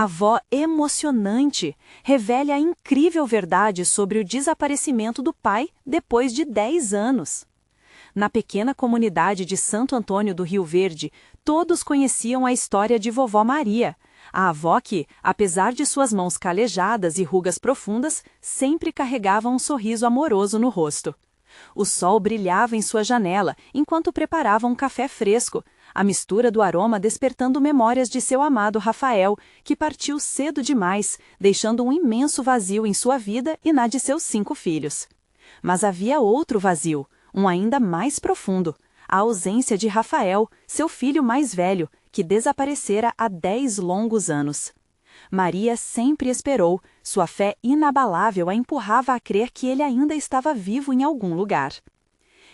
avó emocionante, revela a incrível verdade sobre o desaparecimento do pai depois de 10 anos. Na pequena comunidade de Santo Antônio do Rio Verde, todos conheciam a história de vovó Maria, a avó que, apesar de suas mãos calejadas e rugas profundas, sempre carregava um sorriso amoroso no rosto. O sol brilhava em sua janela enquanto preparava um café fresco, a mistura do aroma despertando memórias de seu amado Rafael, que partiu cedo demais, deixando um imenso vazio em sua vida e na de seus 5 filhos. Mas havia outro vazio, um ainda mais profundo, a ausência de Rafael, seu filho mais velho, que desaparecera há 10 longos anos. Maria sempre esperou, sua fé inabalável a empurrava a crer que ele ainda estava vivo em algum lugar.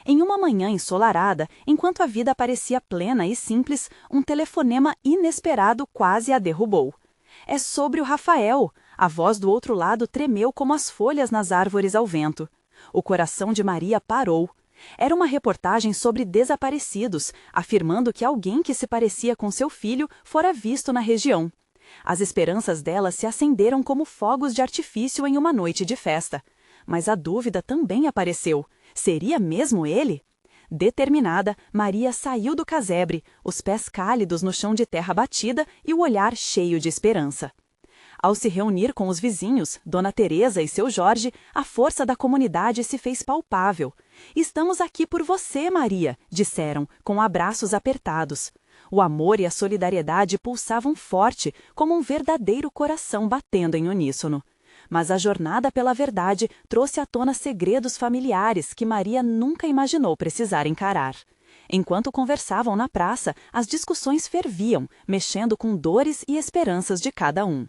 Em uma manhã ensolarada, enquanto a vida parecia plena e simples, um telefonema inesperado quase a derrubou. É sobre o Rafael. A voz do outro lado tremeu como as folhas nas árvores ao vento. O coração de Maria parou. Era uma reportagem sobre desaparecidos, afirmando que alguém que se parecia com seu filho fora visto na região. As esperanças dela se acenderam como fogos de artifício em uma noite de festa. Mas a dúvida também apareceu. Seria mesmo ele? Determinada, Maria saiu do casebre, os pés cálidos no chão de terra batida e o olhar cheio de esperança. Ao se reunir com os vizinhos, Dona Teresa e seu Jorge, a força da comunidade se fez palpável. "Estamos aqui por você, Maria", disseram, com abraços apertados. O amor e a solidariedade pulsavam forte, como um verdadeiro coração batendo em uníssono. Mas a jornada pela verdade trouxe à tona segredos familiares que Maria nunca imaginou precisar encarar. Enquanto conversavam na praça, as discussões ferviam, mexendo com dores e esperanças de cada um.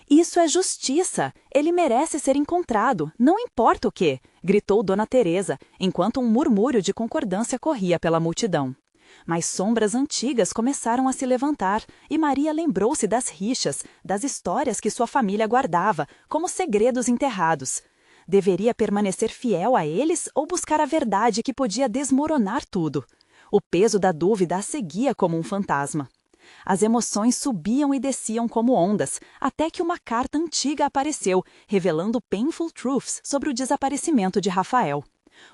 "Isso é justiça! Ele merece ser encontrado, não importa o quê!", gritou Dona Teresa, enquanto um murmúrio de concordância corria pela multidão. Mas sombras antigas começaram a se levantar e Maria lembrou-se das rixas, das histórias que sua família guardava, como segredos enterrados. Deveria permanecer fiel a eles ou buscar a verdade que podia desmoronar tudo? O peso da dúvida a seguia como um fantasma. As emoções subiam e desciam como ondas, até que uma carta antiga apareceu, revelando painful truths sobre o desaparecimento de Rafael.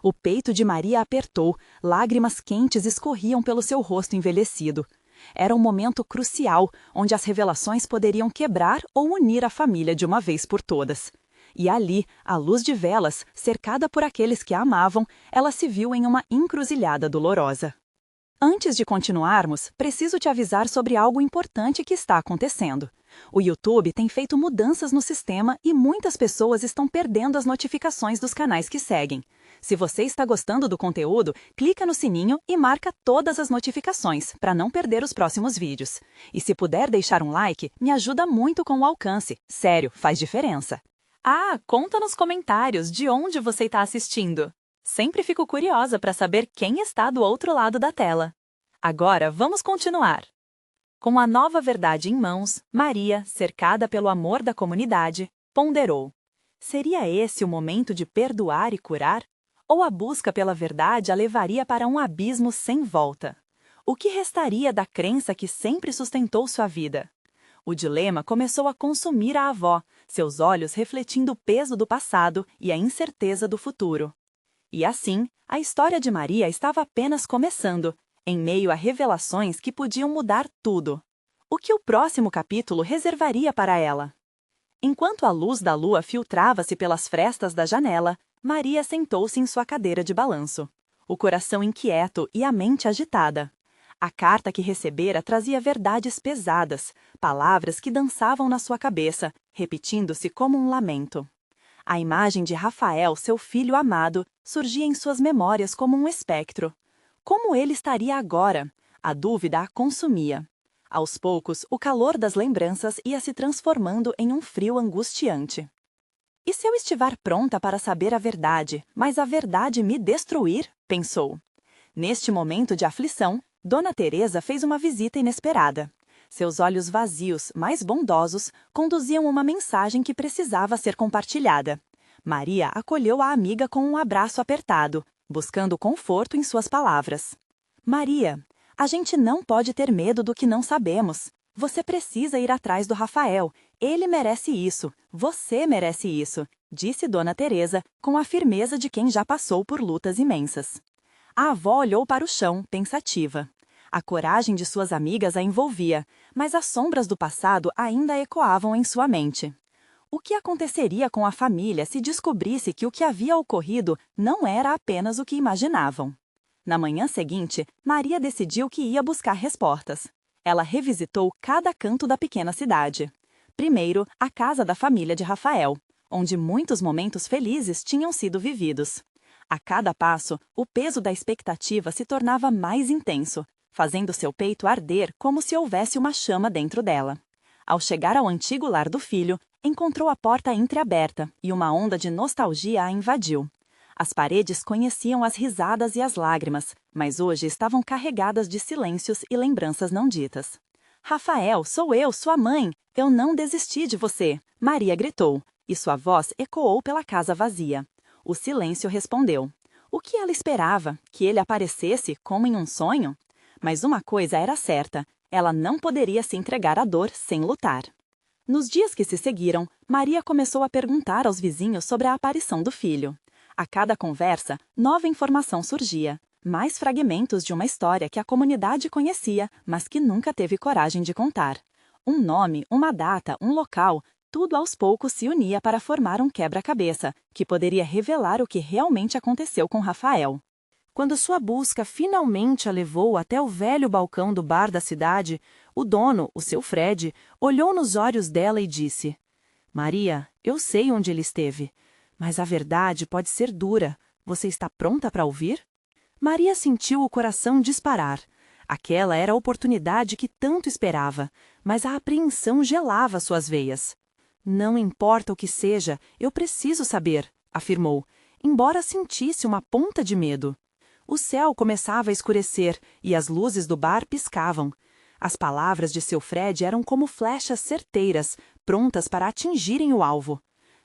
O peito de Maria apertou, lágrimas quentes escorriam pelo seu rosto envelhecido. Era um momento crucial, onde as revelações poderiam quebrar ou unir a família de uma vez por todas. E ali, à luz de velas, cercada por aqueles que a amavam, ela se viu em uma encruzilhada dolorosa. Antes de continuarmos, preciso te avisar sobre algo importante que está acontecendo. O YouTube tem feito mudanças no sistema e muitas pessoas estão perdendo as notificações dos canais que seguem. Se você está gostando do conteúdo, clica no sininho e marca todas as notificações para não perder os próximos vídeos. E se puder deixar um like, me ajuda muito com o alcance. Sério, faz diferença. Ah, conta nos comentários de onde você está assistindo. Sempre fico curiosa para saber quem está do outro lado da tela. Agora, vamos continuar. Com a nova verdade em mãos, Maria, cercada pelo amor da comunidade, ponderou: seria esse o momento de perdoar e curar? Ou a busca pela verdade a levaria para um abismo sem volta? O que restaria da crença que sempre sustentou sua vida? O dilema começou a consumir a avó, seus olhos refletindo o peso do passado e a incerteza do futuro. E assim, a história de Maria estava apenas começando, em meio a revelações que podiam mudar tudo. O que o próximo capítulo reservaria para ela? Enquanto a luz da lua filtrava-se pelas frestas da janela, Maria sentou-se em sua cadeira de balanço, o coração inquieto e a mente agitada. A carta que recebera trazia verdades pesadas, palavras que dançavam na sua cabeça, repetindo-se como um lamento. A imagem de Rafael, seu filho amado, surgia em suas memórias como um espectro. Como ele estaria agora? A dúvida a consumia. Aos poucos, o calor das lembranças ia se transformando em um frio angustiante. E se eu estiver pronta para saber a verdade, mas a verdade me destruir? Pensou. Neste momento de aflição, Dona Teresa fez uma visita inesperada. Seus olhos vazios, mas bondosos, conduziam uma mensagem que precisava ser compartilhada. Maria acolheu a amiga com um abraço apertado, buscando conforto em suas palavras. "Maria, a gente não pode ter medo do que não sabemos. Você precisa ir atrás do Rafael. Ele merece isso. Você merece isso, disse Dona Teresa, com a firmeza de quem já passou por lutas imensas. A avó olhou para o chão, pensativa. A coragem de suas amigas a envolvia, mas as sombras do passado ainda ecoavam em sua mente. O que aconteceria com a família se descobrisse que o que havia ocorrido não era apenas o que imaginavam? Na manhã seguinte, Maria decidiu que ia buscar respostas. Ela revisitou cada canto da pequena cidade. Primeiro, a casa da família de Rafael, onde muitos momentos felizes tinham sido vividos. A cada passo, o peso da expectativa se tornava mais intenso, fazendo seu peito arder como se houvesse uma chama dentro dela. Ao chegar ao antigo lar do filho, encontrou a porta entreaberta e uma onda de nostalgia a invadiu. As paredes conheciam as risadas e as lágrimas, mas hoje estavam carregadas de silêncios e lembranças não ditas. Rafael, sou eu, sua mãe! Eu não desisti de você! Maria gritou, e sua voz ecoou pela casa vazia. O silêncio respondeu. O que ela esperava? Que ele aparecesse como em um sonho? Mas uma coisa era certa, ela não poderia se entregar à dor sem lutar. Nos dias que se seguiram, Maria começou a perguntar aos vizinhos sobre a aparição do filho. A cada conversa, nova informação surgia, mais fragmentos de uma história que a comunidade conhecia, mas que nunca teve coragem de contar. Um nome, uma data, um local, tudo aos poucos se unia para formar um quebra-cabeça, que poderia revelar o que realmente aconteceu com Rafael. Quando sua busca finalmente a levou até o velho balcão do bar da cidade, o dono, o seu Fred, olhou nos olhos dela e disse: Maria, eu sei onde ele esteve. Mas a verdade pode ser dura. Você está pronta para ouvir? Maria sentiu o coração disparar. Aquela era a oportunidade que tanto esperava, mas a apreensão gelava suas veias. Não importa o que seja, eu preciso saber, afirmou, embora sentisse uma ponta de medo. O céu começava a escurecer e as luzes do bar piscavam. As palavras de seu Fred eram como flechas certeiras, prontas para atingirem o alvo.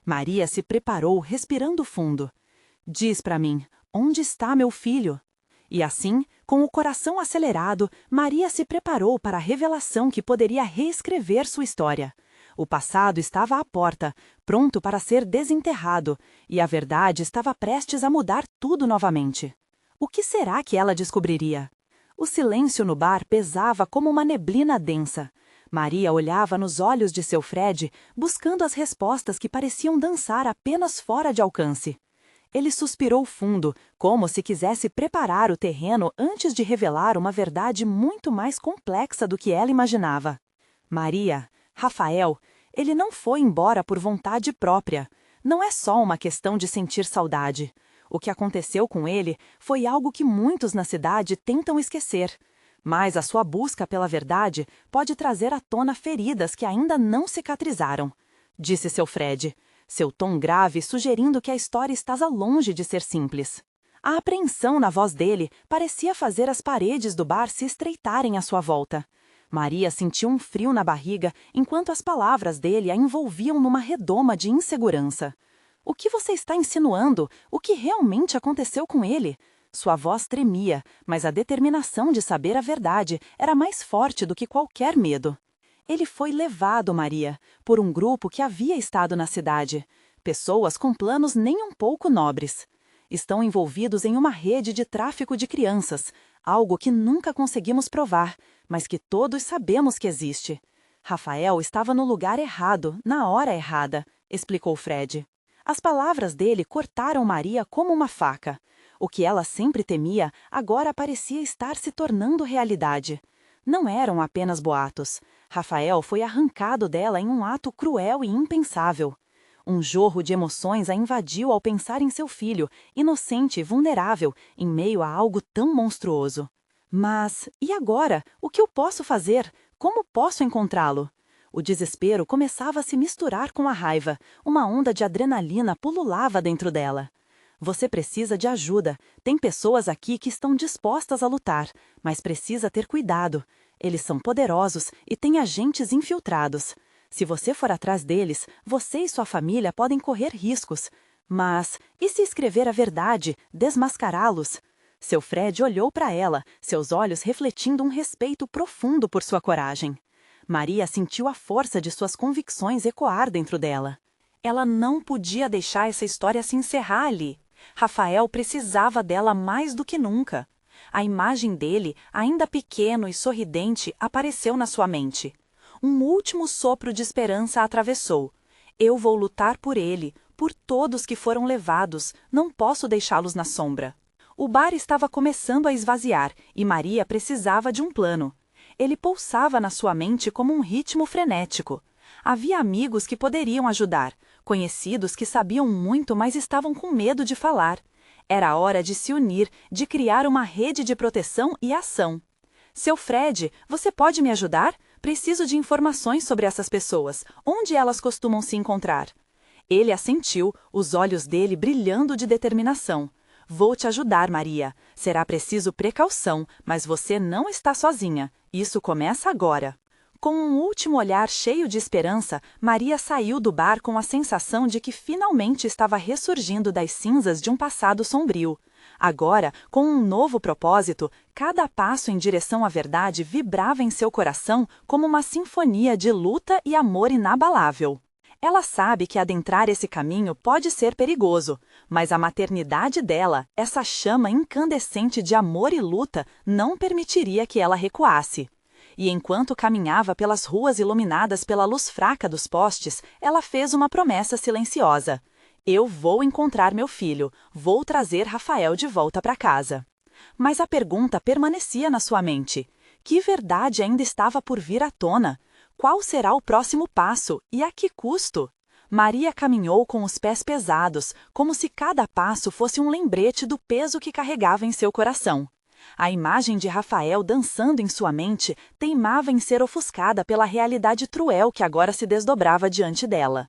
Maria se preparou, respirando fundo. Diz para mim, onde está meu filho? E assim, com o coração acelerado, Maria se preparou para a revelação que poderia reescrever sua história. O passado estava à porta, pronto para ser desenterrado, e a verdade estava prestes a mudar tudo novamente. O que será que ela descobriria? O silêncio no bar pesava como uma neblina densa. Maria olhava nos olhos de seu Fred, buscando as respostas que pareciam dançar apenas fora de alcance. Ele suspirou fundo, como se quisesse preparar o terreno antes de revelar uma verdade muito mais complexa do que ela imaginava. Maria, Rafael, ele não foi embora por vontade própria. Não é só uma questão de sentir saudade. O que aconteceu com ele foi algo que muitos na cidade tentam esquecer. Mas a sua busca pela verdade pode trazer à tona feridas que ainda não cicatrizaram, disse seu Fred, seu tom grave sugerindo que a história estava longe de ser simples. A apreensão na voz dele parecia fazer as paredes do bar se estreitarem à sua volta. Maria sentiu um frio na barriga enquanto as palavras dele a envolviam numa redoma de insegurança. O que você está insinuando? O que realmente aconteceu com ele? Sua voz tremia, mas a determinação de saber a verdade era mais forte do que qualquer medo. Ele foi levado, Maria, por um grupo que havia estado na cidade. Pessoas com planos nem um pouco nobres. Estão envolvidos em uma rede de tráfico de crianças, algo que nunca conseguimos provar, mas que todos sabemos que existe. Rafael estava no lugar errado, na hora errada, explicou Fred. As palavras dele cortaram Maria como uma faca. O que ela sempre temia agora parecia estar se tornando realidade. Não eram apenas boatos. Rafael foi arrancado dela em um ato cruel e impensável. Um jorro de emoções a invadiu ao pensar em seu filho, inocente e vulnerável, em meio a algo tão monstruoso. Mas, e agora? O que eu posso fazer? Como posso encontrá-lo? O desespero começava a se misturar com a raiva. Uma onda de adrenalina pululava dentro dela. Você precisa de ajuda. Tem pessoas aqui que estão dispostas a lutar, mas precisa ter cuidado. Eles são poderosos e têm agentes infiltrados. Se você for atrás deles, você e sua família podem correr riscos. Mas, e se escrever a verdade, desmascará-los? Seu Fred olhou para ela, seus olhos refletindo um respeito profundo por sua coragem. Maria sentiu a força de suas convicções ecoar dentro dela. Ela não podia deixar essa história se encerrar ali. Rafael precisava dela mais do que nunca. A imagem dele, ainda pequeno e sorridente, apareceu na sua mente. Um último sopro de esperança a atravessou. Eu vou lutar por ele, por todos que foram levados, não posso deixá-los na sombra. O bar estava começando a esvaziar e Maria precisava de um plano. Ele pulsava na sua mente como um ritmo frenético. Havia amigos que poderiam ajudar, conhecidos que sabiam muito, mas estavam com medo de falar. Era hora de se unir, de criar uma rede de proteção e ação. Seu Fred, você pode me ajudar? Preciso de informações sobre essas pessoas. Onde elas costumam se encontrar? Ele assentiu, os olhos dele brilhando de determinação. Vou te ajudar, Maria. Será preciso precaução, mas você não está sozinha. Isso começa agora. Com um último olhar cheio de esperança, Maria saiu do bar com a sensação de que finalmente estava ressurgindo das cinzas de um passado sombrio. Agora, com um novo propósito, cada passo em direção à verdade vibrava em seu coração como uma sinfonia de luta e amor inabalável. Ela sabe que adentrar esse caminho pode ser perigoso, mas a maternidade dela, essa chama incandescente de amor e luta, não permitiria que ela recuasse. E enquanto caminhava pelas ruas iluminadas pela luz fraca dos postes, ela fez uma promessa silenciosa. Eu vou encontrar meu filho, vou trazer Rafael de volta para casa. Mas a pergunta permanecia na sua mente. Que verdade ainda estava por vir à tona? Qual será o próximo passo e a que custo? Maria caminhou com os pés pesados, como se cada passo fosse um lembrete do peso que carregava em seu coração. A imagem de Rafael dançando em sua mente teimava em ser ofuscada pela realidade cruel que agora se desdobrava diante dela.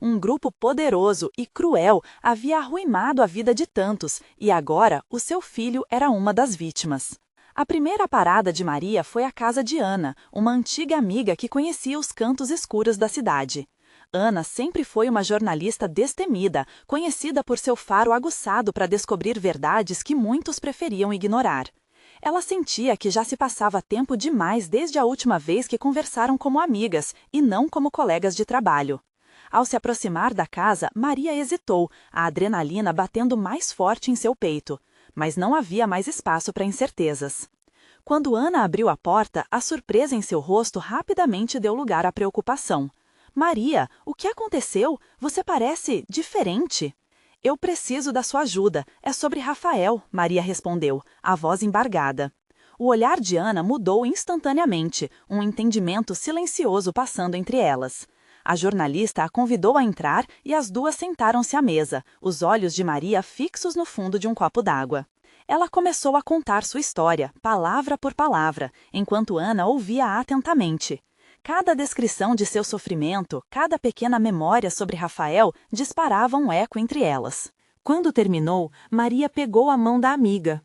Um grupo poderoso e cruel havia arruinado a vida de tantos, e agora o seu filho era uma das vítimas. A primeira parada de Maria foi a casa de Ana, uma antiga amiga que conhecia os cantos escuros da cidade. Ana sempre foi uma jornalista destemida, conhecida por seu faro aguçado para descobrir verdades que muitos preferiam ignorar. Ela sentia que já se passava tempo demais desde a última vez que conversaram como amigas e não como colegas de trabalho. Ao se aproximar da casa, Maria hesitou, a adrenalina batendo mais forte em seu peito. Mas não havia mais espaço para incertezas. Quando Ana abriu a porta, a surpresa em seu rosto rapidamente deu lugar à preocupação. Maria, o que aconteceu? Você parece diferente. Eu preciso da sua ajuda. É sobre Rafael, Maria respondeu, a voz embargada. O olhar de Ana mudou instantaneamente, um entendimento silencioso passando entre elas. A jornalista a convidou a entrar e as duas sentaram-se à mesa, os olhos de Maria fixos no fundo de um copo d'água. Ela começou a contar sua história, palavra por palavra, enquanto Ana ouvia atentamente. Cada descrição de seu sofrimento, cada pequena memória sobre Rafael disparava um eco entre elas. Quando terminou, Maria pegou a mão da amiga.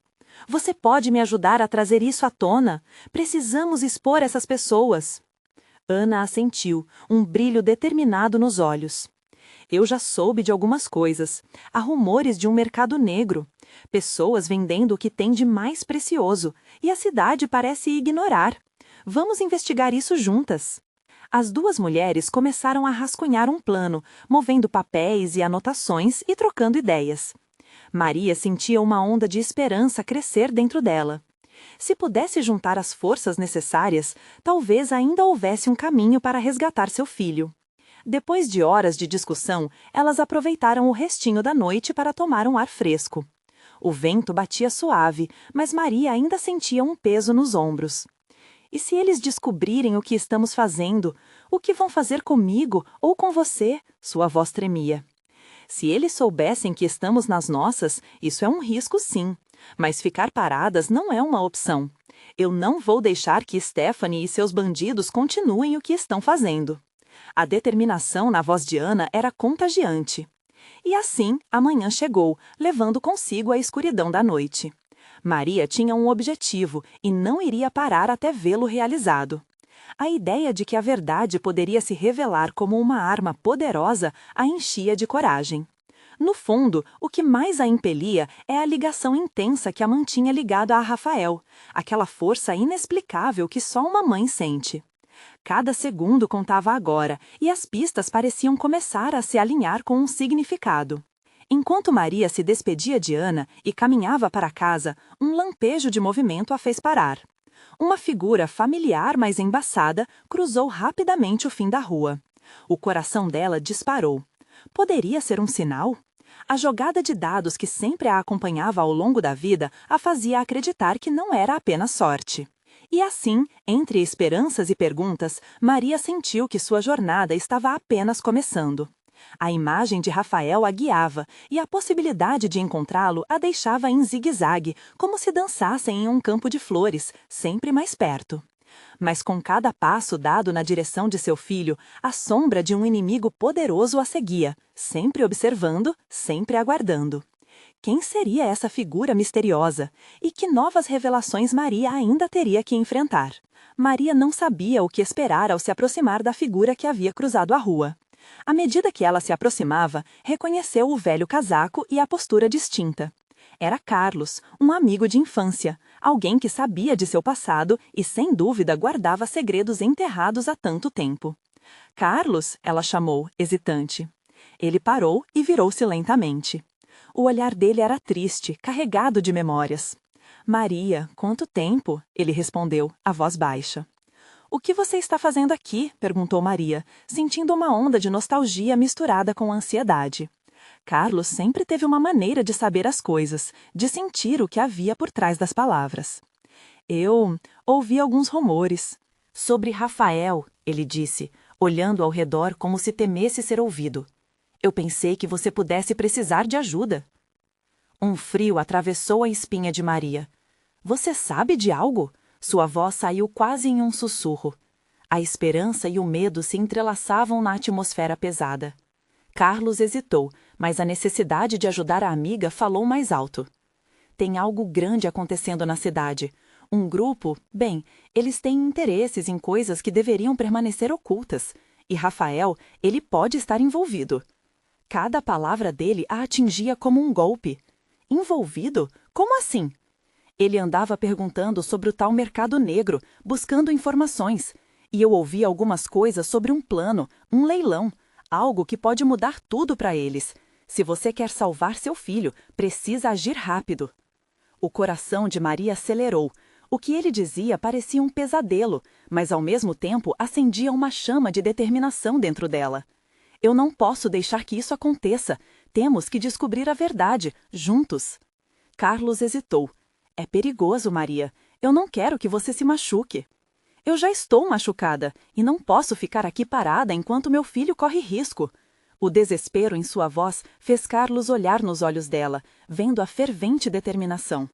Você pode me ajudar a trazer isso à tona? Precisamos expor essas pessoas. Ana assentiu, um brilho determinado nos olhos. Eu já soube de algumas coisas. Há rumores de um mercado negro. Pessoas vendendo o que tem de mais precioso. E a cidade parece ignorar. Vamos investigar isso juntas. As duas mulheres começaram a rascunhar um plano, movendo papéis e anotações e trocando ideias. Maria sentia uma onda de esperança crescer dentro dela. Se pudesse juntar as forças necessárias, talvez ainda houvesse um caminho para resgatar seu filho. Depois de horas de discussão, elas aproveitaram o restinho da noite para tomar um ar fresco. O vento batia suave, mas Maria ainda sentia um peso nos ombros. E se eles descobrirem o que estamos fazendo? O que vão fazer comigo ou com você? Sua voz tremia. Se eles soubessem que estamos nas nossas, isso é um risco sim. Mas ficar paradas não é uma opção. Eu não vou deixar que Stephanie e seus bandidos continuem o que estão fazendo. A determinação na voz de Ana era contagiante. E assim, a manhã chegou, levando consigo a escuridão da noite. Maria tinha um objetivo e não iria parar até vê-lo realizado. A ideia de que a verdade poderia se revelar como uma arma poderosa a enchia de coragem. No fundo, o que mais a impelia é a ligação intensa que a mantinha ligada a Rafael, aquela força inexplicável que só uma mãe sente. Cada segundo contava agora, e as pistas pareciam começar a se alinhar com um significado. Enquanto Maria se despedia de Ana e caminhava para casa, um lampejo de movimento a fez parar. Uma figura familiar, mas embaçada, cruzou rapidamente o fim da rua. O coração dela disparou. Poderia ser um sinal? A jogada de dados que sempre a acompanhava ao longo da vida a fazia acreditar que não era apenas sorte. E assim, entre esperanças e perguntas, Maria sentiu que sua jornada estava apenas começando. A imagem de Rafael a guiava, e a possibilidade de encontrá-lo a deixava em zigue-zague, como se dançassem em um campo de flores, sempre mais perto. Mas com cada passo dado na direção de seu filho, a sombra de um inimigo poderoso a seguia, sempre observando, sempre aguardando. Quem seria essa figura misteriosa? E que novas revelações Maria ainda teria que enfrentar? Maria não sabia o que esperar ao se aproximar da figura que havia cruzado a rua. À medida que ela se aproximava, reconheceu o velho casaco e a postura distinta. Era Carlos, um amigo de infância, alguém que sabia de seu passado e, sem dúvida, guardava segredos enterrados há tanto tempo. Carlos, ela chamou, hesitante. Ele parou e virou-se lentamente. O olhar dele era triste, carregado de memórias. Maria, quanto tempo? Ele respondeu, a voz baixa. O que você está fazendo aqui? Perguntou Maria, sentindo uma onda de nostalgia misturada com ansiedade. Carlos sempre teve uma maneira de saber as coisas, de sentir o que havia por trás das palavras. Eu ouvi alguns rumores. Sobre Rafael, ele disse, olhando ao redor como se temesse ser ouvido. Eu pensei que você pudesse precisar de ajuda. Um frio atravessou a espinha de Maria. Você sabe de algo? Sua voz saiu quase em um sussurro. A esperança e o medo se entrelaçavam na atmosfera pesada. Carlos hesitou, mas a necessidade de ajudar a amiga falou mais alto. Tem algo grande acontecendo na cidade. Um grupo, bem, eles têm interesses em coisas que deveriam permanecer ocultas. E Rafael, ele pode estar envolvido. Cada palavra dele a atingia como um golpe. Envolvido? Como assim? Ele andava perguntando sobre o tal mercado negro, buscando informações. E eu ouvi algumas coisas sobre um plano, um leilão, algo que pode mudar tudo para eles. Se você quer salvar seu filho, precisa agir rápido. O coração de Maria acelerou. O que ele dizia parecia um pesadelo, mas ao mesmo tempo acendia uma chama de determinação dentro dela. Eu não posso deixar que isso aconteça. Temos que descobrir a verdade, juntos. Carlos hesitou. É perigoso, Maria. Eu não quero que você se machuque. Eu já estou machucada e não posso ficar aqui parada enquanto meu filho corre risco. O desespero em sua voz fez Carlos olhar nos olhos dela, vendo a fervente determinação.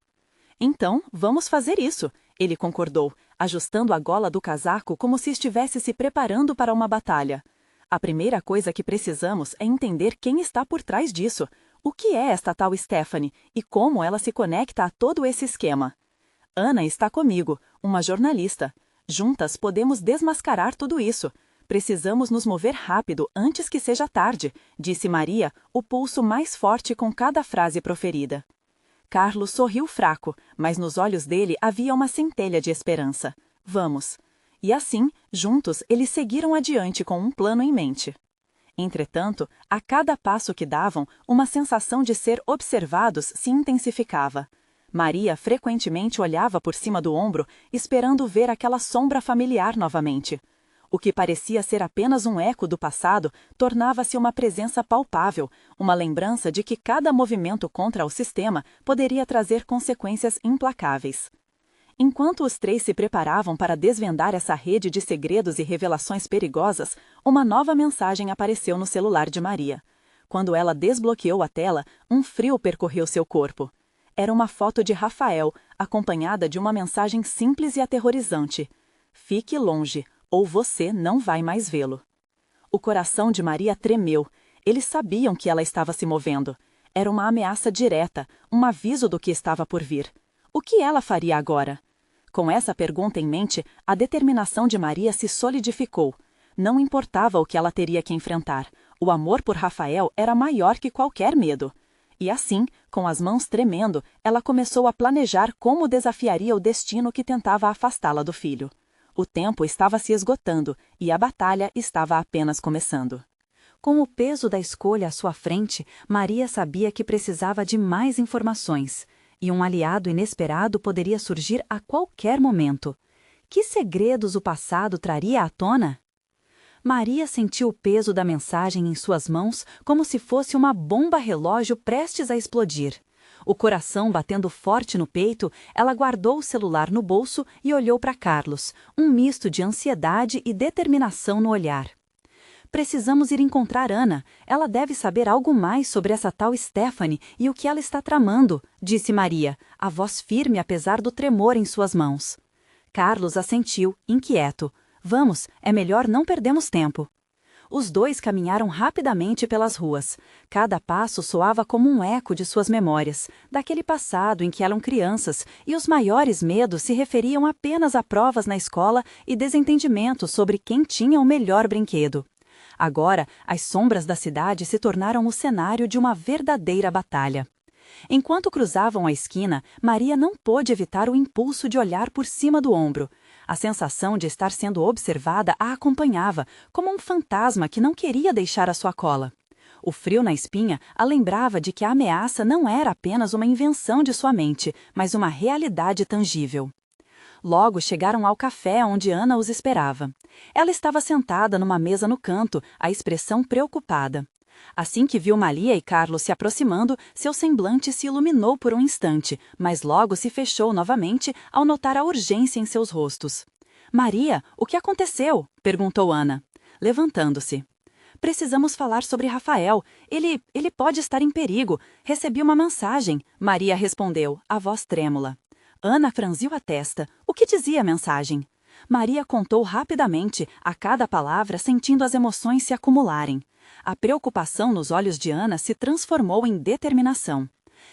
Então, vamos fazer isso, ele concordou, ajustando a gola do casaco como se estivesse se preparando para uma batalha. A primeira coisa que precisamos é entender quem está por trás disso. O que é esta tal Stephanie e como ela se conecta a todo esse esquema? Ana está comigo, uma jornalista. Juntas podemos desmascarar tudo isso. Precisamos nos mover rápido antes que seja tarde, disse Maria, o pulso mais forte com cada frase proferida. Carlos sorriu fraco, mas nos olhos dele havia uma centelha de esperança. Vamos. E assim, juntos, eles seguiram adiante com um plano em mente. Entretanto, a cada passo que davam, uma sensação de ser observados se intensificava. Maria frequentemente olhava por cima do ombro, esperando ver aquela sombra familiar novamente. O que parecia ser apenas um eco do passado tornava-se uma presença palpável, uma lembrança de que cada movimento contra o sistema poderia trazer consequências implacáveis. Enquanto os três se preparavam para desvendar essa rede de segredos e revelações perigosas, uma nova mensagem apareceu no celular de Maria. Quando ela desbloqueou a tela, um frio percorreu seu corpo. Era uma foto de Rafael, acompanhada de uma mensagem simples e aterrorizante. Fique longe, ou você não vai mais vê-lo. O coração de Maria tremeu. Eles sabiam que ela estava se movendo. Era uma ameaça direta, um aviso do que estava por vir. O que ela faria agora? Com essa pergunta em mente, a determinação de Maria se solidificou. Não importava o que ela teria que enfrentar. O amor por Rafael era maior que qualquer medo. E assim, com as mãos tremendo, ela começou a planejar como desafiaria o destino que tentava afastá-la do filho. O tempo estava se esgotando e a batalha estava apenas começando. Com o peso da escolha à sua frente, Maria sabia que precisava de mais informações, e um aliado inesperado poderia surgir a qualquer momento. Que segredos o passado traria à tona? Maria sentiu o peso da mensagem em suas mãos como se fosse uma bomba-relógio prestes a explodir. O coração batendo forte no peito, ela guardou o celular no bolso e olhou para Carlos, um misto de ansiedade e determinação no olhar. Precisamos ir encontrar Ana. Ela deve saber algo mais sobre essa tal Stephanie e o que ela está tramando, disse Maria, a voz firme apesar do tremor em suas mãos. Carlos assentiu, inquieto. Vamos, é melhor não perdermos tempo. Os dois caminharam rapidamente pelas ruas. Cada passo soava como um eco de suas memórias, daquele passado em que eram crianças, e os maiores medos se referiam apenas a provas na escola e desentendimentos sobre quem tinha o melhor brinquedo. Agora, as sombras da cidade se tornaram o cenário de uma verdadeira batalha. Enquanto cruzavam a esquina, Maria não pôde evitar o impulso de olhar por cima do ombro. A sensação de estar sendo observada a acompanhava, como um fantasma que não queria deixar a sua cola. O frio na espinha a lembrava de que a ameaça não era apenas uma invenção de sua mente, mas uma realidade tangível. Logo chegaram ao café onde Ana os esperava. Ela estava sentada numa mesa no canto, a expressão preocupada. Assim que viu Maria e Carlos se aproximando, seu semblante se iluminou por um instante, mas logo se fechou novamente ao notar a urgência em seus rostos. "Maria, o que aconteceu?" perguntou Ana, levantando-se. "Precisamos falar sobre Rafael. Ele pode estar em perigo. Recebi uma mensagem", Maria respondeu, a voz trêmula. Ana franziu a testa. O que dizia a mensagem? Maria contou rapidamente, a cada palavra sentindo as emoções se acumularem. A preocupação nos olhos de Ana se transformou em determinação.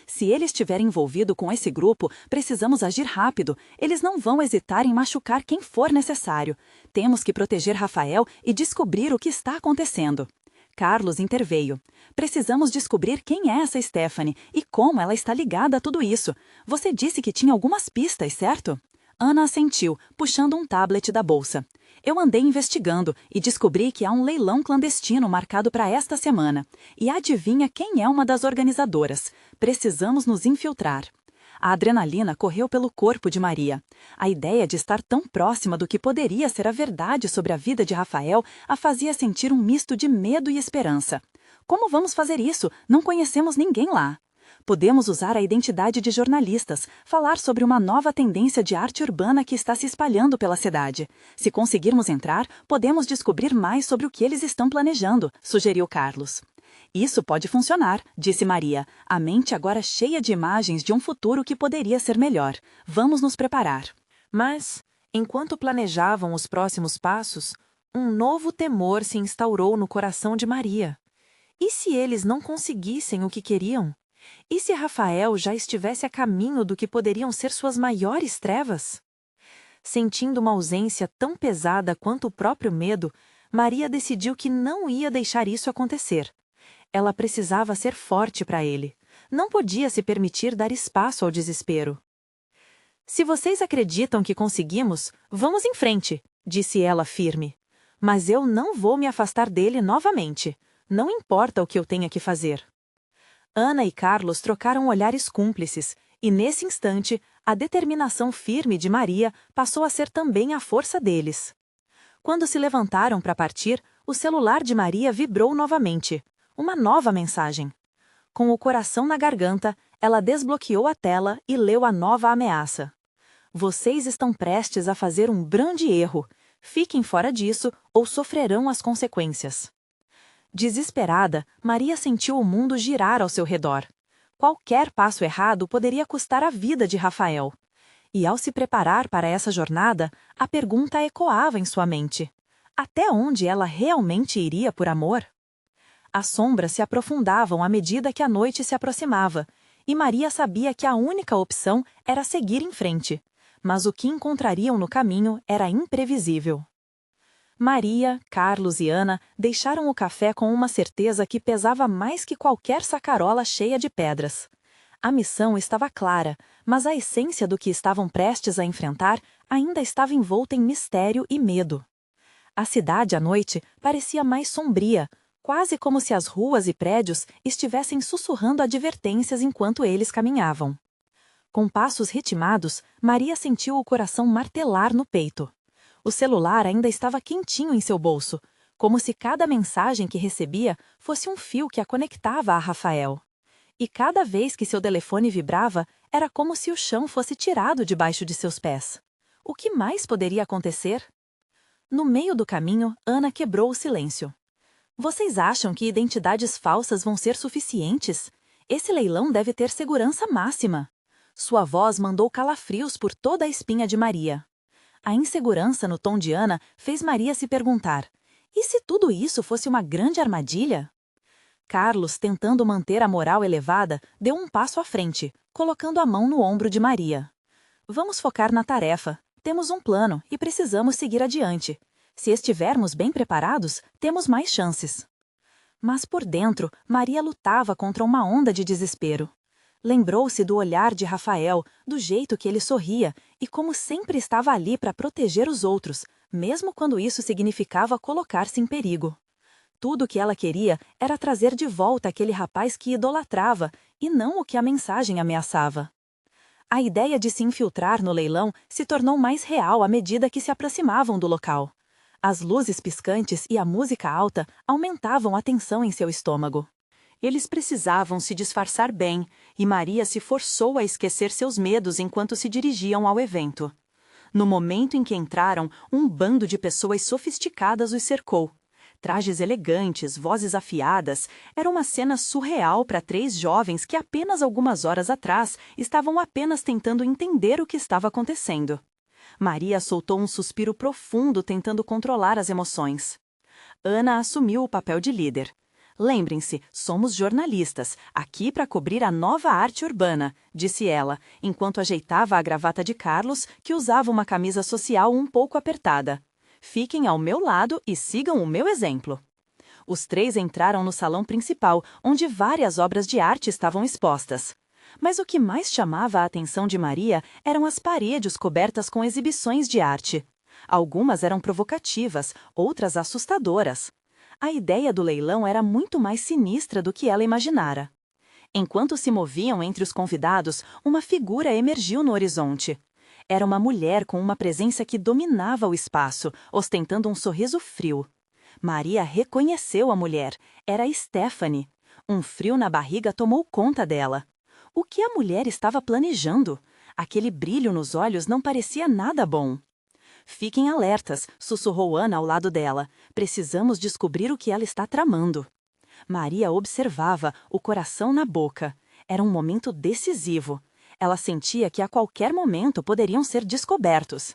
"Se ele estiver envolvido com esse grupo, precisamos agir rápido. Eles não vão hesitar em machucar quem for necessário. Temos que proteger Rafael e descobrir o que está acontecendo." Carlos interveio. "Precisamos descobrir quem é essa Stephanie e como ela está ligada a tudo isso. Você disse que tinha algumas pistas, certo?" Ana assentiu, puxando um tablet da bolsa. "Eu andei investigando e descobri que há um leilão clandestino marcado para esta semana. E adivinha quem é uma das organizadoras? Precisamos nos infiltrar." A adrenalina correu pelo corpo de Maria. A ideia de estar tão próxima do que poderia ser a verdade sobre a vida de Rafael a fazia sentir um misto de medo e esperança. "Como vamos fazer isso? Não conhecemos ninguém lá." "Podemos usar a identidade de jornalistas, falar sobre uma nova tendência de arte urbana que está se espalhando pela cidade. Se conseguirmos entrar, podemos descobrir mais sobre o que eles estão planejando", sugeriu Carlos. "Isso pode funcionar", disse Maria, a mente agora cheia de imagens de um futuro que poderia ser melhor. "Vamos nos preparar." Mas, enquanto planejavam os próximos passos, um novo temor se instaurou no coração de Maria. E se eles não conseguissem o que queriam? E se Rafael já estivesse a caminho do que poderiam ser suas maiores trevas? Sentindo uma ausência tão pesada quanto o próprio medo, Maria decidiu que não ia deixar isso acontecer. Ela precisava ser forte para ele. Não podia se permitir dar espaço ao desespero. "Se vocês acreditam que conseguimos, vamos em frente", disse ela firme. "Mas eu não vou me afastar dele novamente. Não importa o que eu tenha que fazer." Ana e Carlos trocaram olhares cúmplices, e nesse instante, a determinação firme de Maria passou a ser também a força deles. Quando se levantaram para partir, o celular de Maria vibrou novamente. Uma nova mensagem. Com o coração na garganta, ela desbloqueou a tela e leu a nova ameaça. "Vocês estão prestes a fazer um grande erro. Fiquem fora disso ou sofrerão as consequências." Desesperada, Maria sentiu o mundo girar ao seu redor. Qualquer passo errado poderia custar a vida de Rafael. E ao se preparar para essa jornada, a pergunta ecoava em sua mente. Até onde ela realmente iria por amor? As sombras se aprofundavam à medida que a noite se aproximava, e Maria sabia que a única opção era seguir em frente. Mas o que encontrariam no caminho era imprevisível. Maria, Carlos e Ana deixaram o café com uma certeza que pesava mais que qualquer sacarola cheia de pedras. A missão estava clara, mas a essência do que estavam prestes a enfrentar ainda estava envolta em mistério e medo. A cidade à noite parecia mais sombria, quase como se as ruas e prédios estivessem sussurrando advertências enquanto eles caminhavam. Com passos ritmados, Maria sentiu o coração martelar no peito. O celular ainda estava quentinho em seu bolso, como se cada mensagem que recebia fosse um fio que a conectava a Rafael. E cada vez que seu telefone vibrava, era como se o chão fosse tirado debaixo de seus pés. O que mais poderia acontecer? No meio do caminho, Ana quebrou o silêncio. Vocês acham que identidades falsas vão ser suficientes? Esse leilão deve ter segurança máxima. Sua voz mandou calafrios por toda a espinha de Maria. A insegurança no tom de Ana fez Maria se perguntar: e se tudo isso fosse uma grande armadilha? Carlos, tentando manter a moral elevada, deu um passo à frente, colocando a mão no ombro de Maria. Vamos focar na tarefa. Temos um plano e precisamos seguir adiante. Se estivermos bem preparados, temos mais chances. Mas por dentro, Maria lutava contra uma onda de desespero. Lembrou-se do olhar de Rafael, do jeito que ele sorria e como sempre estava ali para proteger os outros, mesmo quando isso significava colocar-se em perigo. Tudo o que ela queria era trazer de volta aquele rapaz que idolatrava e não o que a mensagem ameaçava. A ideia de se infiltrar no leilão se tornou mais real à medida que se aproximavam do local. As luzes piscantes e a música alta aumentavam a tensão em seu estômago. Eles precisavam se disfarçar bem, e Maria se forçou a esquecer seus medos enquanto se dirigiam ao evento. No momento em que entraram, um bando de pessoas sofisticadas os cercou. Trajes elegantes, vozes afiadas, era uma cena surreal para 3 jovens que apenas algumas horas atrás estavam apenas tentando entender o que estava acontecendo. Maria soltou um suspiro profundo tentando controlar as emoções. Ana assumiu o papel de líder. Lembrem-se, somos jornalistas, aqui para cobrir a nova arte urbana, disse ela, enquanto ajeitava a gravata de Carlos, que usava uma camisa social um pouco apertada. Fiquem ao meu lado e sigam o meu exemplo. Os 3 entraram no salão principal, onde várias obras de arte estavam expostas. Mas o que mais chamava a atenção de Maria eram as paredes cobertas com exibições de arte. Algumas eram provocativas, outras assustadoras. A ideia do leilão era muito mais sinistra do que ela imaginara. Enquanto se moviam entre os convidados, uma figura emergiu no horizonte. Era uma mulher com uma presença que dominava o espaço, ostentando um sorriso frio. Maria reconheceu a mulher. Era Stephanie. Um frio na barriga tomou conta dela. O que a mulher estava planejando? Aquele brilho nos olhos não parecia nada bom. Fiquem alertas, sussurrou Ana ao lado dela. Precisamos descobrir o que ela está tramando. Maria observava, o coração na boca. Era um momento decisivo. Ela sentia que a qualquer momento poderiam ser descobertos.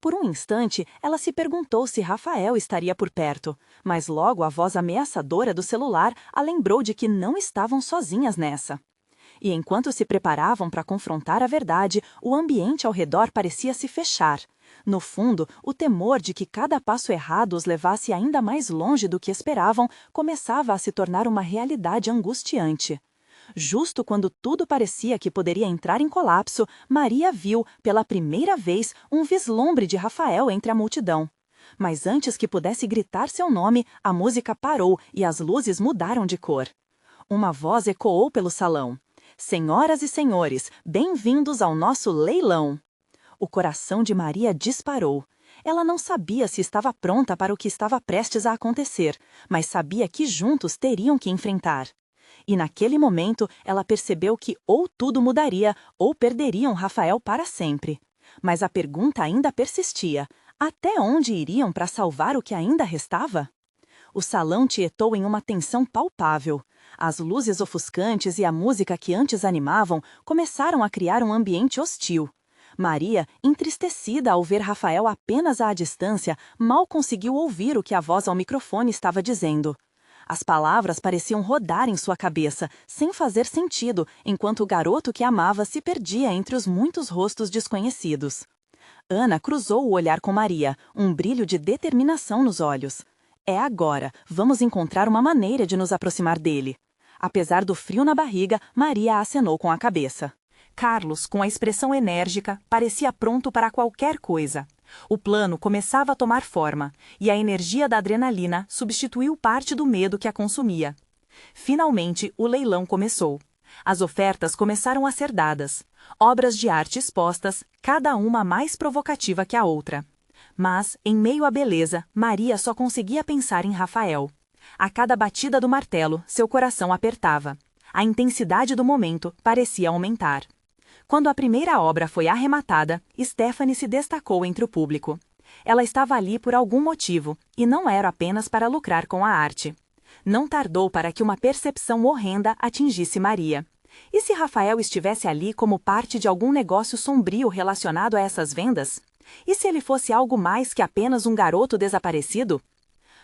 Por um instante, ela se perguntou se Rafael estaria por perto, mas logo a voz ameaçadora do celular a lembrou de que não estavam sozinhas nessa. E enquanto se preparavam para confrontar a verdade, o ambiente ao redor parecia se fechar. No fundo, o temor de que cada passo errado os levasse ainda mais longe do que esperavam começava a se tornar uma realidade angustiante. Justo quando tudo parecia que poderia entrar em colapso, Maria viu, pela primeira vez, um vislumbre de Rafael entre a multidão. Mas antes que pudesse gritar seu nome, a música parou e as luzes mudaram de cor. Uma voz ecoou pelo salão. Senhoras e senhores, bem-vindos ao nosso leilão. O coração de Maria disparou. Ela não sabia se estava pronta para o que estava prestes a acontecer, mas sabia que juntos teriam que enfrentar. E naquele momento ela percebeu que ou tudo mudaria ou perderiam Rafael para sempre. Mas a pergunta ainda persistia: até onde iriam para salvar o que ainda restava? O salão tietou em uma tensão palpável. As luzes ofuscantes e a música que antes animavam começaram a criar um ambiente hostil. Maria, entristecida ao ver Rafael apenas à distância, mal conseguiu ouvir o que a voz ao microfone estava dizendo. As palavras pareciam rodar em sua cabeça, sem fazer sentido, enquanto o garoto que amava se perdia entre os muitos rostos desconhecidos. Ana cruzou o olhar com Maria, um brilho de determinação nos olhos. É agora, vamos encontrar uma maneira de nos aproximar dele. Apesar do frio na barriga, Maria acenou com a cabeça. Carlos, com a expressão enérgica, parecia pronto para qualquer coisa. O plano começava a tomar forma, e a energia da adrenalina substituiu parte do medo que a consumia. Finalmente, o leilão começou. As ofertas começaram a ser dadas. Obras de arte expostas, cada uma mais provocativa que a outra. Mas, em meio à beleza, Maria só conseguia pensar em Rafael. A cada batida do martelo, seu coração apertava. A intensidade do momento parecia aumentar. Quando a primeira obra foi arrematada, Stephanie se destacou entre o público. Ela estava ali por algum motivo, e não era apenas para lucrar com a arte. Não tardou para que uma percepção horrenda atingisse Maria. E se Rafael estivesse ali como parte de algum negócio sombrio relacionado a essas vendas? E se ele fosse algo mais que apenas um garoto desaparecido?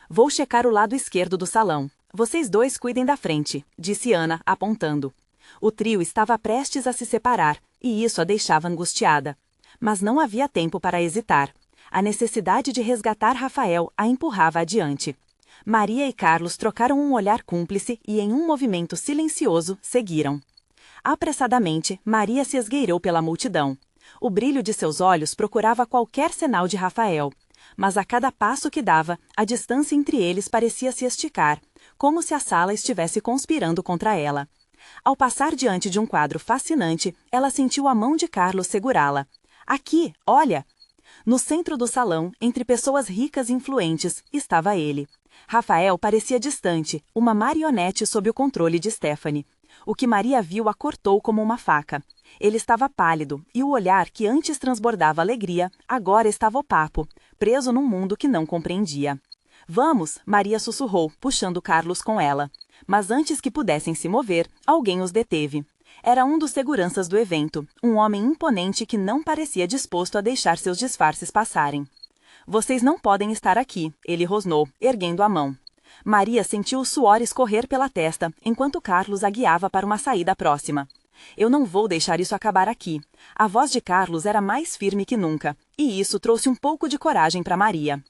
Vou checar o lado esquerdo do salão. Vocês dois cuidem da frente, disse Ana, apontando. O trio estava prestes a se separar, e isso a deixava angustiada. Mas não havia tempo para hesitar. A necessidade de resgatar Rafael a empurrava adiante. Maria e Carlos trocaram um olhar cúmplice e, em um movimento silencioso, seguiram. Apressadamente, Maria se esgueirou pela multidão. O brilho de seus olhos procurava qualquer sinal de Rafael. Mas a cada passo que dava, a distância entre eles parecia se esticar, como se a sala estivesse conspirando contra ela. Ao passar diante de um quadro fascinante, ela sentiu a mão de Carlos segurá-la. Aqui, olha! No centro do salão, entre pessoas ricas e influentes, estava ele. Rafael parecia distante, uma marionete sob o controle de Stephanie. O que Maria viu a cortou como uma faca. Ele estava pálido, e o olhar que antes transbordava alegria, agora estava opaco, preso num mundo que não compreendia. Vamos, Maria sussurrou, puxando Carlos com ela. Mas antes que pudessem se mover, alguém os deteve. Era um dos seguranças do evento, um homem imponente que não parecia disposto a deixar seus disfarces passarem. Vocês não podem estar aqui, ele rosnou, erguendo a mão. Maria sentiu o suor escorrer pela testa, enquanto Carlos a guiava para uma saída próxima. Eu não vou deixar isso acabar aqui. A voz de Carlos era mais firme que nunca, e isso trouxe um pouco de coragem para Maria.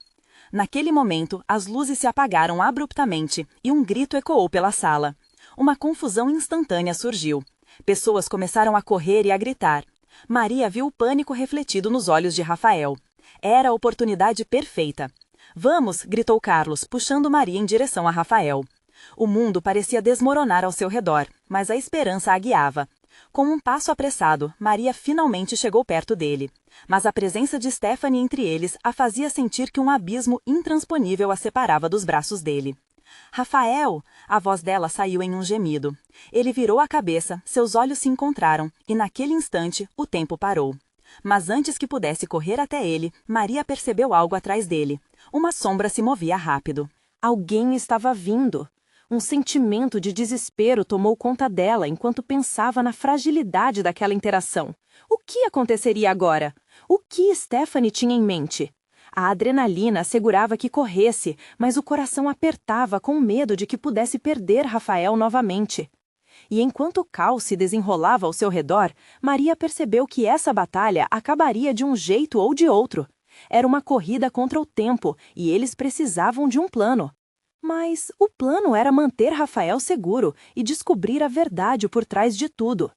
Naquele momento, as luzes se apagaram abruptamente e um grito ecoou pela sala. Uma confusão instantânea surgiu. Pessoas começaram a correr e a gritar. Maria viu o pânico refletido nos olhos de Rafael. Era a oportunidade perfeita. Vamos, gritou Carlos, puxando Maria em direção a Rafael. O mundo parecia desmoronar ao seu redor, mas a esperança a guiava. Com um passo apressado, Maria finalmente chegou perto dele. Mas a presença de Stephanie entre eles a fazia sentir que um abismo intransponível a separava dos braços dele. Rafael! A voz dela saiu em um gemido. Ele virou a cabeça, seus olhos se encontraram, e naquele instante o tempo parou. Mas antes que pudesse correr até ele, Maria percebeu algo atrás dele. Uma sombra se movia rápido. Alguém estava vindo. Um sentimento de desespero tomou conta dela enquanto pensava na fragilidade daquela interação. O que aconteceria agora? O que Stephanie tinha em mente? A adrenalina assegurava que corresse, mas o coração apertava com medo de que pudesse perder Rafael novamente. E enquanto o caos se desenrolava ao seu redor, Maria percebeu que essa batalha acabaria de um jeito ou de outro. Era uma corrida contra o tempo, e eles precisavam de um plano. Mas o plano era manter Rafael seguro e descobrir a verdade por trás de tudo.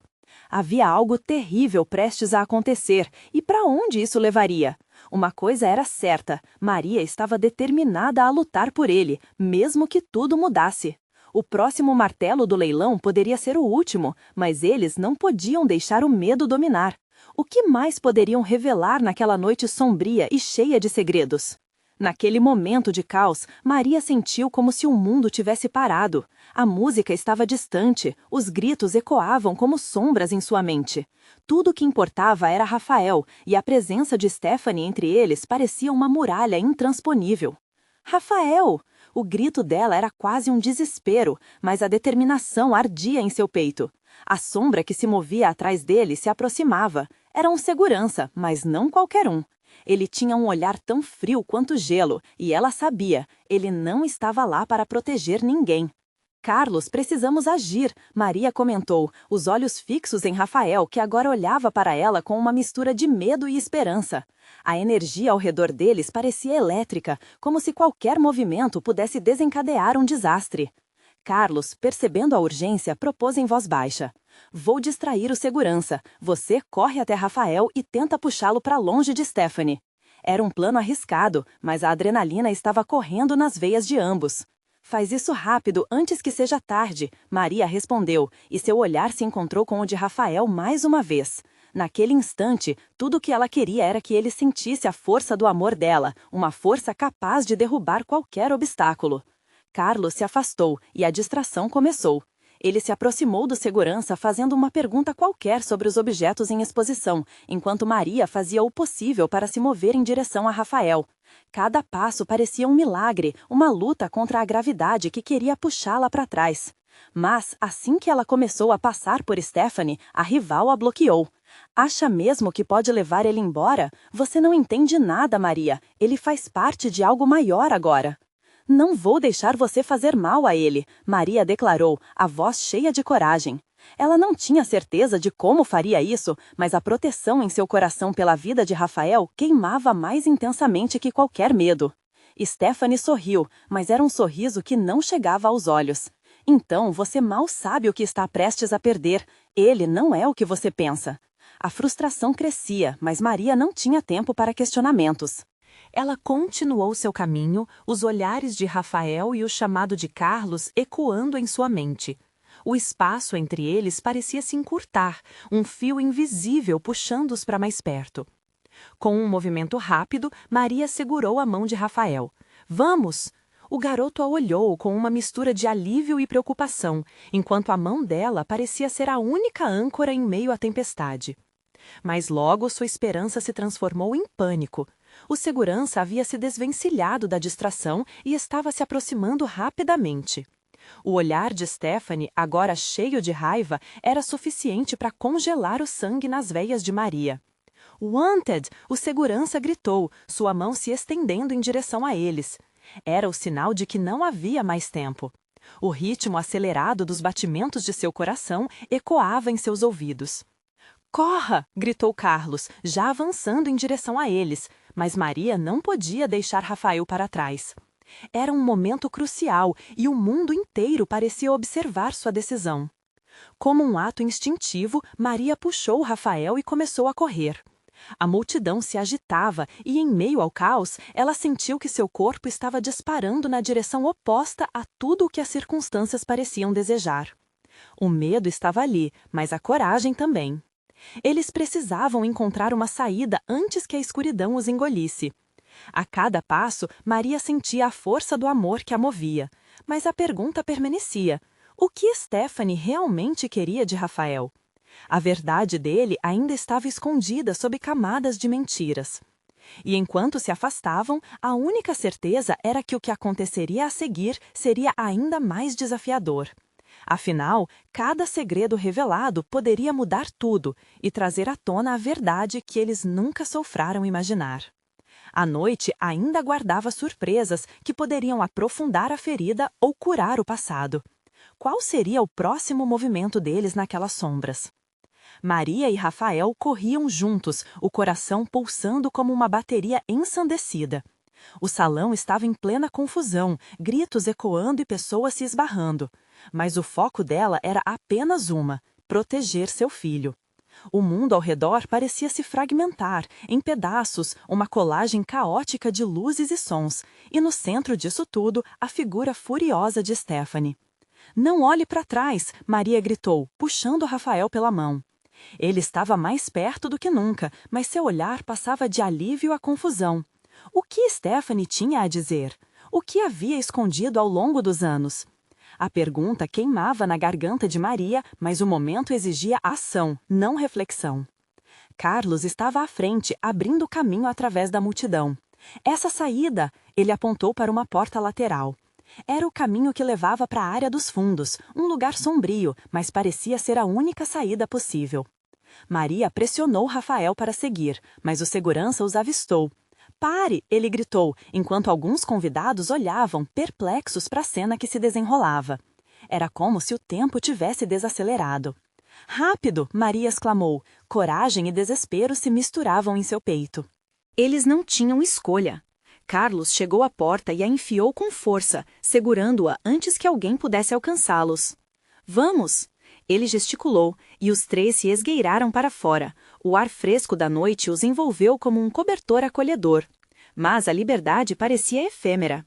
Havia algo terrível prestes a acontecer, e para onde isso levaria? Uma coisa era certa, Maria estava determinada a lutar por ele, mesmo que tudo mudasse. O próximo martelo do leilão poderia ser o último, mas eles não podiam deixar o medo dominar. O que mais poderiam revelar naquela noite sombria e cheia de segredos? Naquele momento de caos, Maria sentiu como se o mundo tivesse parado. A música estava distante, os gritos ecoavam como sombras em sua mente. Tudo o que importava era Rafael, e a presença de Stephanie entre eles parecia uma muralha intransponível. Rafael! O grito dela era quase um desespero, mas a determinação ardia em seu peito. A sombra que se movia atrás dele se aproximava. Era um segurança, mas não qualquer um. Ele tinha um olhar tão frio quanto gelo, e ela sabia, ele não estava lá para proteger ninguém. Carlos, precisamos agir, Maria comentou, os olhos fixos em Rafael, que agora olhava para ela com uma mistura de medo e esperança. A energia ao redor deles parecia elétrica, como se qualquer movimento pudesse desencadear um desastre. Carlos, percebendo a urgência, propôs em voz baixa: "Vou distrair o segurança. Você corre até Rafael e tenta puxá-lo para longe de Stephanie." Era um plano arriscado, mas a adrenalina estava correndo nas veias de ambos. "Faz isso rápido, antes que seja tarde", Maria respondeu, e seu olhar se encontrou com o de Rafael mais uma vez. Naquele instante, tudo o que ela queria era que ele sentisse a força do amor dela, uma força capaz de derrubar qualquer obstáculo. Carlos se afastou e a distração começou. Ele se aproximou do segurança fazendo uma pergunta qualquer sobre os objetos em exposição, enquanto Maria fazia o possível para se mover em direção a Rafael. Cada passo parecia um milagre, uma luta contra a gravidade que queria puxá-la para trás. Mas, assim que ela começou a passar por Stephanie, a rival a bloqueou. "Acha mesmo que pode levar ele embora? Você não entende nada, Maria. Ele faz parte de algo maior agora." "Não vou deixar você fazer mal a ele", Maria declarou, a voz cheia de coragem. Ela não tinha certeza de como faria isso, mas a proteção em seu coração pela vida de Rafael queimava mais intensamente que qualquer medo. Stephanie sorriu, mas era um sorriso que não chegava aos olhos. "Então você mal sabe o que está prestes a perder. Ele não é o que você pensa." A frustração crescia, mas Maria não tinha tempo para questionamentos. Ela continuou seu caminho, os olhares de Rafael e o chamado de Carlos ecoando em sua mente. O espaço entre eles parecia se encurtar, um fio invisível puxando-os para mais perto. Com um movimento rápido, Maria segurou a mão de Rafael. "Vamos!" O garoto a olhou com uma mistura de alívio e preocupação, enquanto a mão dela parecia ser a única âncora em meio à tempestade. Mas logo sua esperança se transformou em pânico. O segurança havia se desvencilhado da distração e estava se aproximando rapidamente. O olhar de Stephanie, agora cheio de raiva, era suficiente para congelar o sangue nas veias de Maria. "Wanted!" O segurança gritou, sua mão se estendendo em direção a eles. Era o sinal de que não havia mais tempo. O ritmo acelerado dos batimentos de seu coração ecoava em seus ouvidos. "Corra!" gritou Carlos, já avançando em direção a eles, mas Maria não podia deixar Rafael para trás. Era um momento crucial e o mundo inteiro parecia observar sua decisão. Como um ato instintivo, Maria puxou Rafael e começou a correr. A multidão se agitava e, em meio ao caos, ela sentiu que seu corpo estava disparando na direção oposta a tudo o que as circunstâncias pareciam desejar. O medo estava ali, mas a coragem também. Eles precisavam encontrar uma saída antes que a escuridão os engolisse. A cada passo, Maria sentia a força do amor que a movia, mas a pergunta permanecia: o que Stephanie realmente queria de Rafael? A verdade dele ainda estava escondida sob camadas de mentiras. E enquanto se afastavam, a única certeza era que o que aconteceria a seguir seria ainda mais desafiador. Afinal, cada segredo revelado poderia mudar tudo e trazer à tona a verdade que eles nunca sofraram imaginar. A noite ainda guardava surpresas que poderiam aprofundar a ferida ou curar o passado. Qual seria o próximo movimento deles naquelas sombras? Maria e Rafael corriam juntos, o coração pulsando como uma bateria ensandecida. O salão estava em plena confusão, gritos ecoando e pessoas se esbarrando. Mas o foco dela era apenas uma: proteger seu filho. O mundo ao redor parecia se fragmentar, em pedaços, uma colagem caótica de luzes e sons, e no centro disso tudo, a figura furiosa de Stephanie. "Não olhe para trás!" Maria gritou, puxando Rafael pela mão. Ele estava mais perto do que nunca, mas seu olhar passava de alívio à confusão. O que Stephanie tinha a dizer? O que havia escondido ao longo dos anos? A pergunta queimava na garganta de Maria, mas o momento exigia ação, não reflexão. Carlos estava à frente, abrindo caminho através da multidão. "Essa saída!" Ele apontou para uma porta lateral. Era o caminho que levava para a área dos fundos, um lugar sombrio, mas parecia ser a única saída possível. Maria pressionou Rafael para seguir, mas o segurança os avistou. "Pare!" ele gritou, enquanto alguns convidados olhavam, perplexos para a cena que se desenrolava. Era como se o tempo tivesse desacelerado. "Rápido!" Maria exclamou. Coragem e desespero se misturavam em seu peito. Eles não tinham escolha. Carlos chegou à porta e a enfiou com força, segurando-a antes que alguém pudesse alcançá-los. Vamos! Ele gesticulou, e os três se esgueiraram para fora. O ar fresco da noite os envolveu como um cobertor acolhedor. Mas a liberdade parecia efêmera.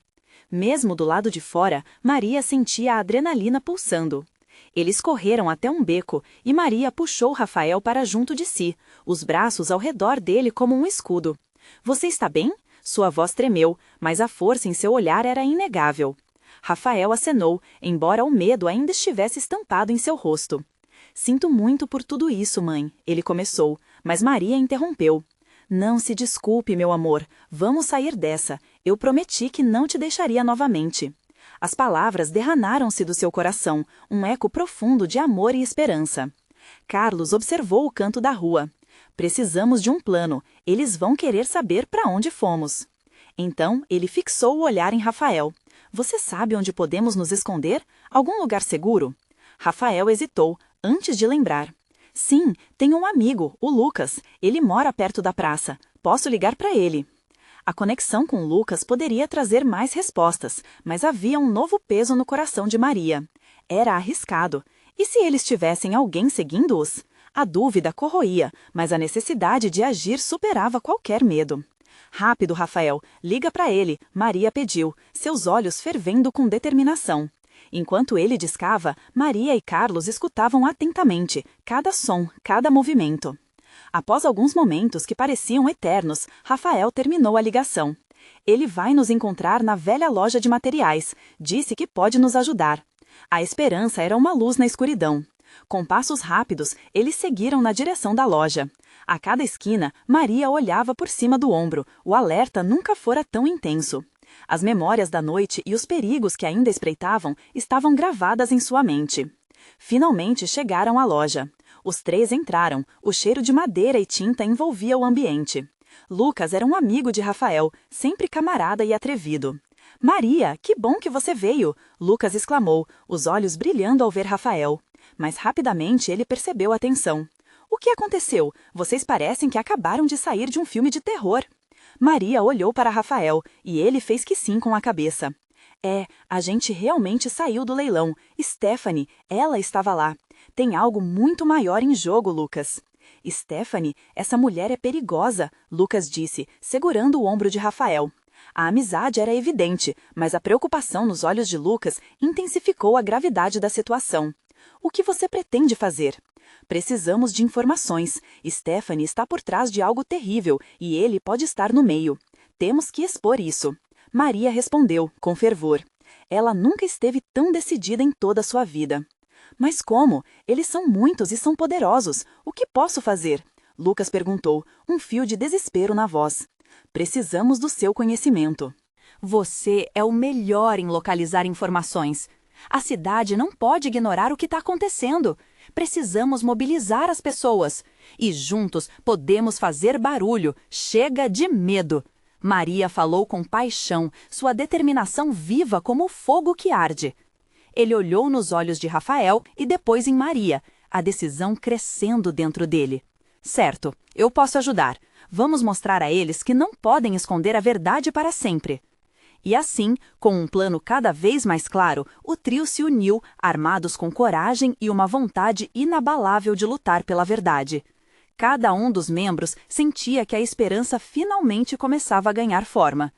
Mesmo do lado de fora, Maria sentia a adrenalina pulsando. Eles correram até um beco, e Maria puxou Rafael para junto de si, os braços ao redor dele como um escudo. Você está bem? Sua voz tremeu, mas a força em seu olhar era inegável. Rafael acenou, embora o medo ainda estivesse estampado em seu rosto. Sinto muito por tudo isso, mãe, ele começou, mas Maria interrompeu. Não se desculpe, meu amor, vamos sair dessa. Eu prometi que não te deixaria novamente. As palavras derramaram-se do seu coração, um eco profundo de amor e esperança. Carlos observou o canto da rua. Precisamos de um plano, eles vão querer saber para onde fomos. Então, ele fixou o olhar em Rafael. Você sabe onde podemos nos esconder? Algum lugar seguro? Rafael hesitou, antes de lembrar. Sim, tenho um amigo, o Lucas. Ele mora perto da praça. Posso ligar para ele. A conexão com Lucas poderia trazer mais respostas, mas havia um novo peso no coração de Maria. Era arriscado. E se eles tivessem alguém seguindo-os? A dúvida corroía, mas a necessidade de agir superava qualquer medo. Rápido, Rafael, liga para ele, Maria pediu, seus olhos fervendo com determinação. Enquanto ele discava, Maria e Carlos escutavam atentamente, cada som, cada movimento. Após alguns momentos que pareciam eternos, Rafael terminou a ligação. Ele vai nos encontrar na velha loja de materiais, disse que pode nos ajudar. A esperança era uma luz na escuridão. Com passos rápidos, eles seguiram na direção da loja. A cada esquina, Maria olhava por cima do ombro, o alerta nunca fora tão intenso. As memórias da noite e os perigos que ainda espreitavam estavam gravadas em sua mente. Finalmente chegaram à loja. Os três entraram, o cheiro de madeira e tinta envolvia o ambiente. Lucas era um amigo de Rafael, sempre camarada e atrevido. Maria, que bom que você veio! Lucas exclamou, os olhos brilhando ao ver Rafael. Mas rapidamente ele percebeu a tensão. O que aconteceu? Vocês parecem que acabaram de sair de um filme de terror. Maria olhou para Rafael e ele fez que sim com a cabeça. A gente realmente saiu do leilão. Stephanie, ela estava lá. Tem algo muito maior em jogo, Lucas. Stephanie, essa mulher é perigosa, Lucas disse, segurando o ombro de Rafael. A amizade era evidente, mas a preocupação nos olhos de Lucas intensificou a gravidade da situação. O que você pretende fazer? Precisamos de informações. Stephanie está por trás de algo terrível e ele pode estar no meio. Temos que expor isso. Maria respondeu, com fervor. Ela nunca esteve tão decidida em toda a sua vida. Mas como? Eles são muitos e são poderosos. O que posso fazer? Lucas perguntou, um fio de desespero na voz. Precisamos do seu conhecimento. Você é o melhor em localizar informações. A cidade não pode ignorar o que está acontecendo. Precisamos mobilizar as pessoas. E juntos podemos fazer barulho. Chega de medo. Maria falou com paixão, sua determinação viva como o fogo que arde. Ele olhou nos olhos de Rafael e depois em Maria, a decisão crescendo dentro dele. Certo, eu posso ajudar. Vamos mostrar a eles que não podem esconder a verdade para sempre. E assim, com um plano cada vez mais claro, o trio se uniu, armados com coragem e uma vontade inabalável de lutar pela verdade. Cada um dos membros sentia que a esperança finalmente começava a ganhar forma.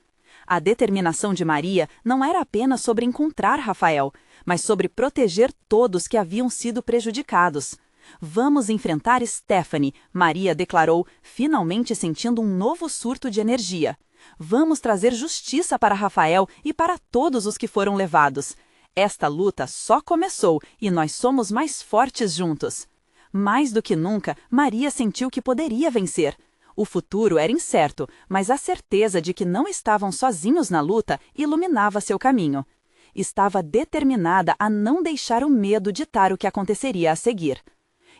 A determinação de Maria não era apenas sobre encontrar Rafael, mas sobre proteger todos que haviam sido prejudicados. Vamos enfrentar Stephanie, Maria declarou, finalmente sentindo um novo surto de energia. Vamos trazer justiça para Rafael e para todos os que foram levados. Esta luta só começou e nós somos mais fortes juntos. Mais do que nunca, Maria sentiu que poderia vencer. O futuro era incerto, mas a certeza de que não estavam sozinhos na luta iluminava seu caminho. Estava determinada a não deixar o medo ditar o que aconteceria a seguir.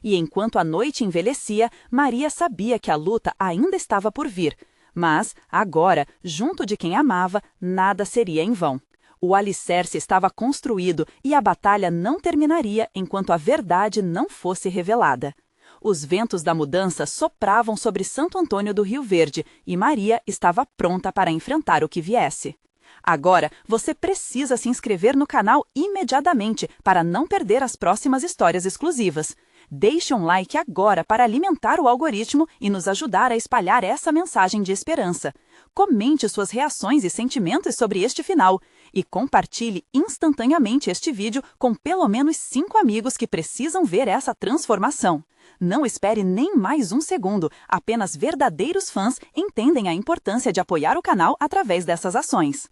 E enquanto a noite envelhecia, Maria sabia que a luta ainda estava por vir. Mas, agora, junto de quem amava, nada seria em vão. O alicerce estava construído e a batalha não terminaria enquanto a verdade não fosse revelada. Os ventos da mudança sopravam sobre Santo Antônio do Rio Verde e Maria estava pronta para enfrentar o que viesse. Agora, você precisa se inscrever no canal imediatamente para não perder as próximas histórias exclusivas. Deixe um like agora para alimentar o algoritmo e nos ajudar a espalhar essa mensagem de esperança. Comente suas reações e sentimentos sobre este final. E compartilhe instantaneamente este vídeo com pelo menos 5 amigos que precisam ver essa transformação. Não espere nem mais um segundo, apenas verdadeiros fãs entendem a importância de apoiar o canal através dessas ações.